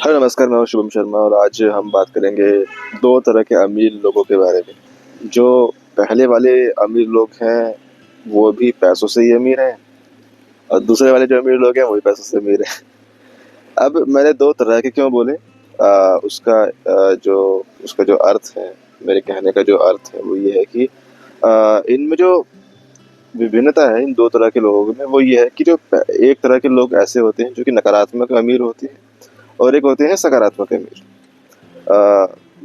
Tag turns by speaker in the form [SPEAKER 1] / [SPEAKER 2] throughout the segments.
[SPEAKER 1] Hello नमस्कार, मैं हूं शुभम शर्मा और आज हम बात करेंगे दो तरह के अमीर लोगों के बारे में। जो पहले वाले अमीर लोग हैं वो भी पैसों से ही अमीर हैं और दूसरे वाले जो अमीर लोग हैं वो भी पैसों से अमीर हैं। अब मैंने दो तरह के क्यों बोले, उसका जो अर्थ है, मेरे कहने का जो अर्थ है वो ये है कि इनमें जो विभिन्नता है इन दो तरह के लोगों में वो ये है कि जो एक तरह के लोग ऐसे होते हैं जो कि नकारात्मक अमीर होते हैं और एक होते हैं सकारात्मक अमीर।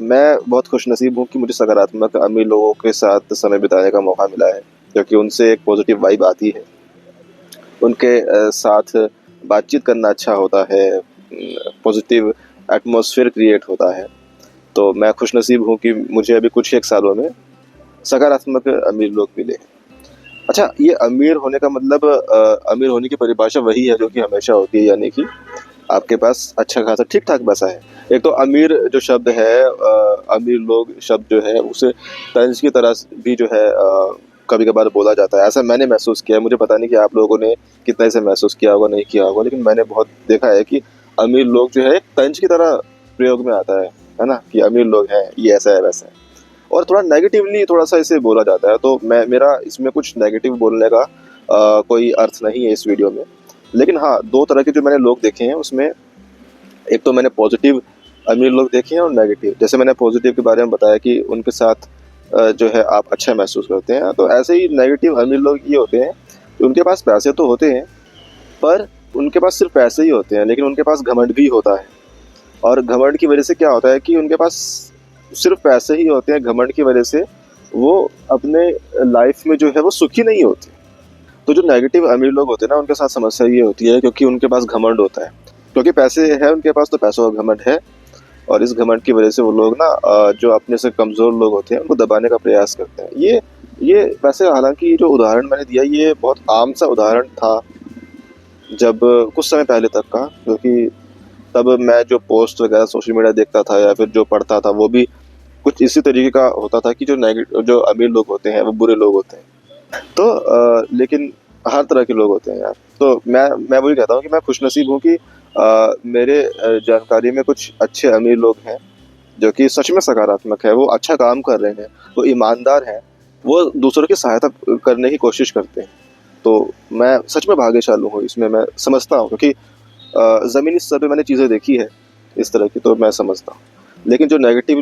[SPEAKER 1] मैं बहुत खुशनसीब हूँ कि मुझे सकारात्मक अमीर लोगों के साथ समय बिताने का मौका मिला है, क्योंकि उनसे एक पॉजिटिव वाइब आती है। उनके साथ बातचीत करना अच्छा होता है, पॉजिटिव एटमॉस्फेयर क्रिएट होता है। तो मैं खुशनसीब हूँ कि मुझे अभी कुछ एक सालों में सकारात्मक अमीर लोग मिले। अच्छा, ये अमीर होने का मतलब, अमीर होने की परिभाषा वही है जो कि हमेशा होती है, यानी कि आपके पास अच्छा खासा ठीक ठाक पैसा है। एक तो अमीर जो शब्द है, अमीर लोग शब्द जो है उसे तंज की तरह भी जो है कभी कभार बोला जाता है। ऐसा मैंने महसूस किया है, मुझे पता नहीं कि आप लोगों ने कितना इसे महसूस किया होगा, नहीं किया होगा, लेकिन मैंने बहुत देखा है कि अमीर लोग जो है एक तंज की तरह प्रयोग में आता है ना, कि अमीर लोग हैं, ये ऐसा है वैसा है, और थोड़ा नेगेटिवली थोड़ा सा इसे बोला जाता है। तो मैं मेरा इसमें कुछ नेगेटिव बोलने का कोई अर्थ नहीं है इस वीडियो में। लेकिन हाँ, दो तरह के जो मैंने लोग देखे हैं उसमें एक तो मैंने पॉजिटिव अमीर लोग देखे हैं और नेगेटिव। जैसे मैंने पॉजिटिव के बारे में बताया कि उनके साथ जो है आप अच्छा महसूस करते हैं, तो ऐसे ही नेगेटिव अमीर लोग ये होते हैं कि उनके पास पैसे तो होते हैं, पर उनके पास सिर्फ पैसे ही होते हैं, लेकिन उनके पास घमंड भी होता है। और घमंड की वजह से क्या होता है कि उनके पास सिर्फ पैसे ही होते हैं, घमंड की वजह से वो अपने लाइफ में जो है वो सुखी नहीं होते। तो जो नेगेटिव अमीर लोग होते हैं ना, उनके साथ समस्या ये होती है क्योंकि उनके पास घमंड होता है, क्योंकि पैसे है उनके पास तो पैसों का घमंड है। और इस घमंड की वजह से वो लोग ना जो अपने से कमज़ोर लोग होते हैं उनको दबाने का प्रयास करते हैं। ये वैसे, हालांकि जो उदाहरण मैंने दिया ये बहुत आम सा उदाहरण था जब कुछ समय पहले तक का, क्योंकि तब मैं जो पोस्ट वगैरह सोशल मीडिया देखता था या फिर जो पढ़ता था वो भी कुछ इसी तरीके का होता था कि जो अमीर लोग होते हैं वो बुरे लोग होते हैं। तो लेकिन हर तरह के लोग होते हैं यार। तो मैं वही कहता हूँ कि मैं खुशनसीब हूँ कि मेरे जानकारी में कुछ अच्छे अमीर लोग हैं जो कि सच में सकारात्मक है, वो अच्छा काम कर रहे हैं, वो ईमानदार हैं, वो दूसरों की सहायता करने की कोशिश करते हैं। तो मैं सच में भाग्यशाली हूँ, इसमें मैं समझता हूँ, क्योंकि ज़मीनी स्तर पे मैंने चीज़ें देखी है इस तरह की, तो मैं समझता हूँ। लेकिन जो नेगेटिव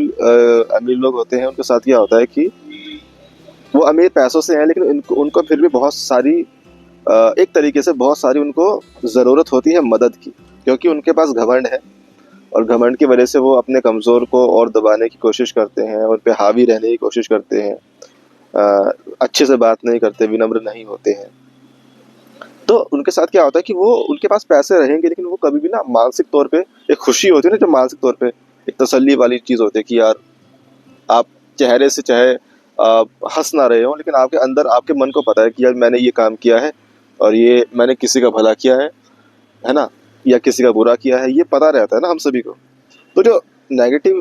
[SPEAKER 1] अमीर लोग होते हैं उनके साथ क्या होता है कि वो अमीर पैसों से हैं, लेकिन उनको उनको फिर भी बहुत सारी एक तरीके से बहुत सारी उनको ज़रूरत होती है मदद की, क्योंकि उनके पास घमंड है और घमंड की वजह से वो अपने कमज़ोर को और दबाने की कोशिश करते हैं, उन पे हावी रहने की कोशिश करते हैं, अच्छे से बात नहीं करते, विनम्र नहीं होते हैं। तो उनके साथ क्या होता है कि वो उनके पास पैसे रहेंगे लेकिन वो कभी भी ना मानसिक तौर पे, एक खुशी होती है ना जो मानसिक तौर पे एक तसल्ली वाली चीज़ होती है कि यार आप चेहरे से चाहे हंस ना रहे हो, लेकिन आपके अंदर आपके मन को पता है कि यार मैंने ये काम किया है और ये मैंने किसी का भला किया है ना, या किसी का बुरा किया है, ये पता रहता है ना हम सभी को। तो जो नेगेटिव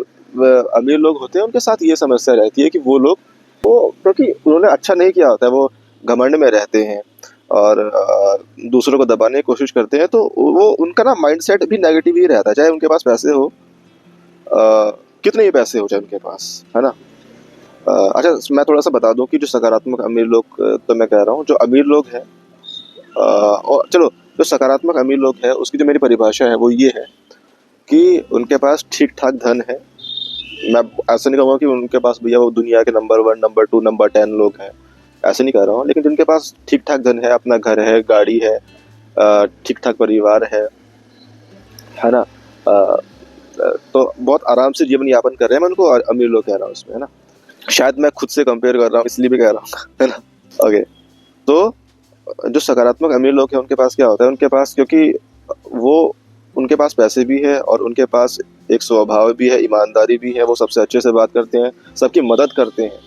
[SPEAKER 1] अमीर लोग होते हैं उनके साथ ये समस्या रहती है कि वो लोग, वो क्योंकि उन्होंने अच्छा नहीं किया होता है, वो घमंड में रहते हैं और दूसरों को दबाने की कोशिश करते हैं, तो वो उनका ना माइंडसेट भी नेगेटिव ही रहता है, चाहे उनके पास पैसे हो, कितने ही पैसे हो चाहे उनके पास, है ना। अच्छा, मैं थोड़ा सा बता दूं कि जो सकारात्मक अमीर लोग, तो मैं कह रहा हूँ जो अमीर लोग हैं, और चलो जो सकारात्मक अमीर लोग हैं उसकी जो मेरी परिभाषा है वो ये है कि उनके पास ठीक ठाक धन है। मैं ऐसा नहीं कहूँगा कि उनके पास भैया वो दुनिया के नंबर 1, नंबर 2, नंबर 10 लोग हैं, ऐसे नहीं कह रहा हूँ, लेकिन जिनके पास ठीक ठाक धन है, अपना घर है, गाड़ी है, ठीक ठाक परिवार है ना, तो बहुत आराम से जीवन यापन कर रहे हैं, मैं उनको अमीर लोग कह रहा हूँ इसमें, है ना। शायद मैं खुद से कंपेयर कर रहा हूँ इसलिए भी कह रहा हूँ, है ना। ओके, तो जो सकारात्मक अमीर लोग हैं उनके पास क्या होता है, उनके पास, क्योंकि वो उनके पास पैसे भी है और उनके पास एक स्वभाव भी है, ईमानदारी भी है, वो सबसे अच्छे से बात करते हैं, सबकी मदद करते हैं,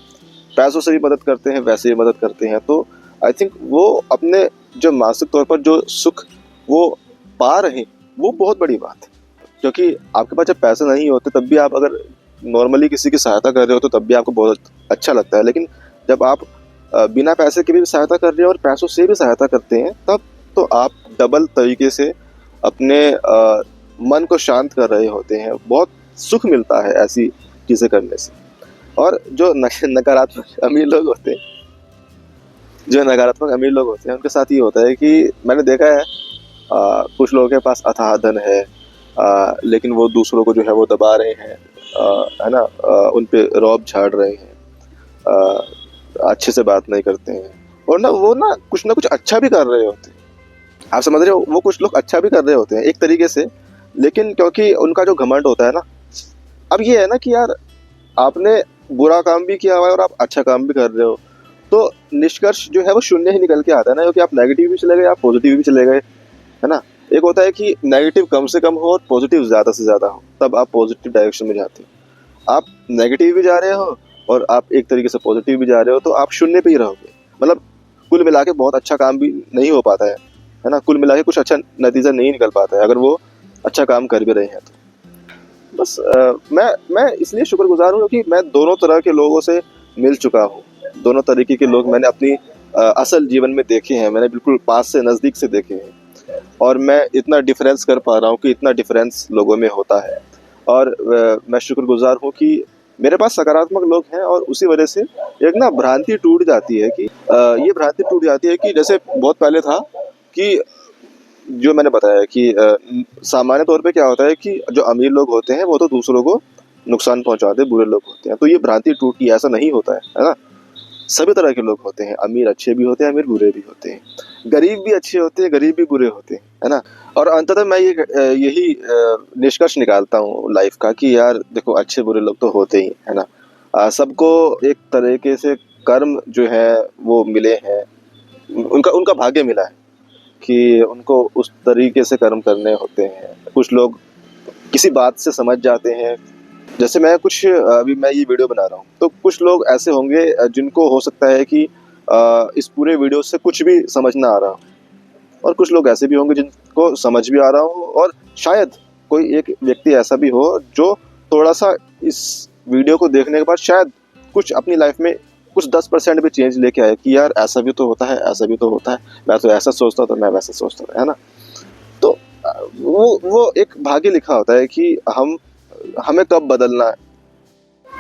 [SPEAKER 1] पैसों से भी मदद करते हैं, वैसे भी मदद करते हैं। तो आई थिंक वो अपने जो मानसिक तौर पर जो सुख वो पा रहे हैं वो बहुत बड़ी बात है। क्योंकि आपके पास जब पैसे नहीं होते तब भी आप अगर नॉर्मली किसी की सहायता कर रहे हो तो तब भी आपको बहुत अच्छा लगता है, लेकिन जब आप बिना पैसे के भी सहायता कर रहे हो और पैसों से भी सहायता करते हैं, तब तो आप डबल तरीके से अपने मन को शांत कर रहे होते हैं, बहुत सुख मिलता है ऐसी चीज़ें करने से। और जो नकारात्मक अमीर लोग होते हैं, जो नकारात्मक अमीर लोग होते हैं, उनके साथ ये होता है कि मैंने देखा है कुछ लोगों के पास अथाह धन है, लेकिन वो दूसरों को जो है वो दबा रहे हैं, है ना, उन पे रौब झाड़ रहे हैं, अच्छे से बात नहीं करते हैं, और वो ना कुछ अच्छा भी कर रहे होते हैं। आप समझ रहे हो, वो कुछ लोग अच्छा भी कर रहे होते हैं एक तरीके से, लेकिन क्योंकि उनका जो घमंड होता है ना, अब ये है ना कि यार आपने बुरा काम भी किया हुआ है और आप अच्छा काम भी कर रहे हो, तो निष्कर्ष जो है वो शून्य ही निकल के आता है ना, क्योंकि आप नेगेटिव भी चले गए, आप पॉजिटिव भी चले गए, है ना। एक होता है कि नेगेटिव कम से कम हो और पॉजिटिव ज़्यादा से ज़्यादा हो, तब आप पॉजिटिव डायरेक्शन में जाते हो। आप नेगेटिव भी जा रहे हो और आप एक तरीके से पॉजिटिव भी जा रहे हो, तो आप शून्य पे ही रहोगे। मतलब कुल मिला के बहुत अच्छा काम भी नहीं हो पाता है ना, कुल मिला के कुछ अच्छा नतीजा नहीं निकल पाता है अगर वो अच्छा काम कर भी रहे हैं तो। बस मैं इसलिए शुक्रगुजार हूँ क्योंकि मैं दोनों तरह के लोगों से मिल चुका हूँ। दोनों तरीके के लोग मैंने अपनी असल जीवन में देखे हैं, मैंने बिल्कुल पास से नज़दीक से देखे हैं, और मैं इतना डिफरेंस कर पा रहा हूँ कि इतना डिफरेंस लोगों में होता है। और मैं शुक्रगुजार हूँ कि मेरे पास सकारात्मक लोग हैं, और उसी वजह से एक ना भ्रांति टूट जाती है कि ये भ्रांति टूट जाती है कि जैसे बहुत पहले था कि जो मैंने बताया कि सामान्य तौर पे क्या होता है कि जो अमीर लोग होते हैं वो तो दूसरों को नुकसान पहुंचाते बुरे लोग होते हैं, तो ये भ्रांति टूटी, ऐसा नहीं होता है ना। सभी तरह के लोग होते हैं, अमीर अच्छे भी होते हैं, अमीर बुरे भी होते हैं, गरीब भी अच्छे होते हैं, गरीब भी बुरे होते हैं, है ना। और अंततः मैं यही निष्कर्ष निकालता हूँ लाइफ का कि यार देखो, अच्छे बुरे लोग तो होते ही है ना। सबको एक तरीके से कर्म जो है वो मिले हैं, उनका उनका भाग्य मिला है कि उनको उस तरीके से कर्म करने होते हैं। कुछ लोग किसी बात से समझ जाते हैं, जैसे अभी मैं ये वीडियो बना रहा हूँ, तो कुछ लोग ऐसे होंगे जिनको हो सकता है कि इस पूरे वीडियो से कुछ भी समझ ना आ रहा हो, और कुछ लोग ऐसे भी होंगे जिनको समझ भी आ रहा हो, और शायद कोई एक व्यक्ति ऐसा भी हो जो थोड़ा सा इस वीडियो को देखने के बाद शायद कुछ अपनी लाइफ में कुछ 10% भी चेंज लेके आए कि यार ऐसा भी तो होता है, ऐसा भी तो होता है, मैं तो ऐसा सोचता था, मैं वैसा सोचता था, है ना। तो वो एक भाग्य लिखा होता है कि हमें कब बदलना है।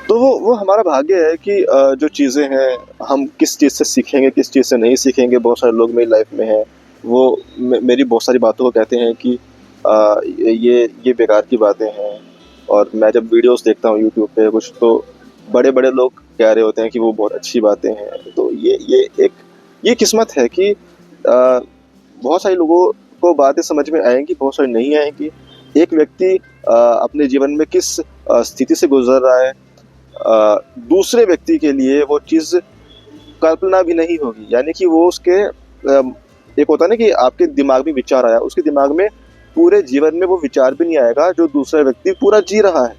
[SPEAKER 1] तो वो हमारा भाग्य है कि जो चीज़ें हैं हम किस चीज़ से सीखेंगे, किस चीज़ से नहीं सीखेंगे। बहुत सारे लोग मेरी लाइफ में हैं, वो मेरी बहुत सारी बातों को कहते हैं कि ये बेकार की बातें हैं, और मैं जब वीडियोस देखता हूँ यूट्यूब पे कुछ, तो बड़े बड़े लोग कह रहे होते हैं कि वो बहुत अच्छी बातें हैं। तो ये किस्मत है कि बहुत सारे लोगों को बातें समझ में आएंगी, बहुत सारी नहीं आएंगी। एक व्यक्ति अपने जीवन में किस स्थिति से गुजर रहा है, दूसरे व्यक्ति के लिए वो चीज़ कल्पना भी नहीं होगी। यानी कि वो उसके एक होता है ना कि आपके दिमाग में विचार आया, उसके दिमाग में पूरे जीवन में वो विचार भी नहीं आएगा जो दूसरा व्यक्ति पूरा जी रहा है,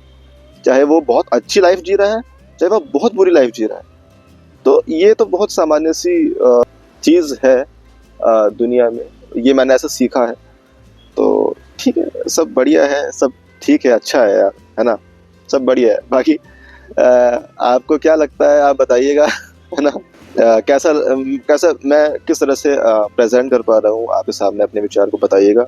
[SPEAKER 1] चाहे वो बहुत अच्छी लाइफ जी रहा है, चाहे वो बहुत बुरी लाइफ जी रहा है। तो ये तो बहुत सामान्य सी चीज़ है दुनिया में, ये मैंने ऐसा सीखा है। तो ठीक है, सब बढ़िया है, सब ठीक है, अच्छा है यार, है ना, सब बढ़िया है। बाकी आपको क्या लगता है आप बताइएगा, है ना। कैसा मैं किस तरह से प्रेजेंट कर पा रहा हूँ आपके सामने, अपने विचार को बताइएगा।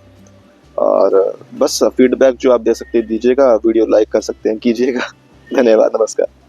[SPEAKER 1] और बस फीडबैक जो आप दे सकते हैं दीजिएगा, वीडियो लाइक कर सकते हैं कीजिएगा। धन्यवाद, नमस्कार।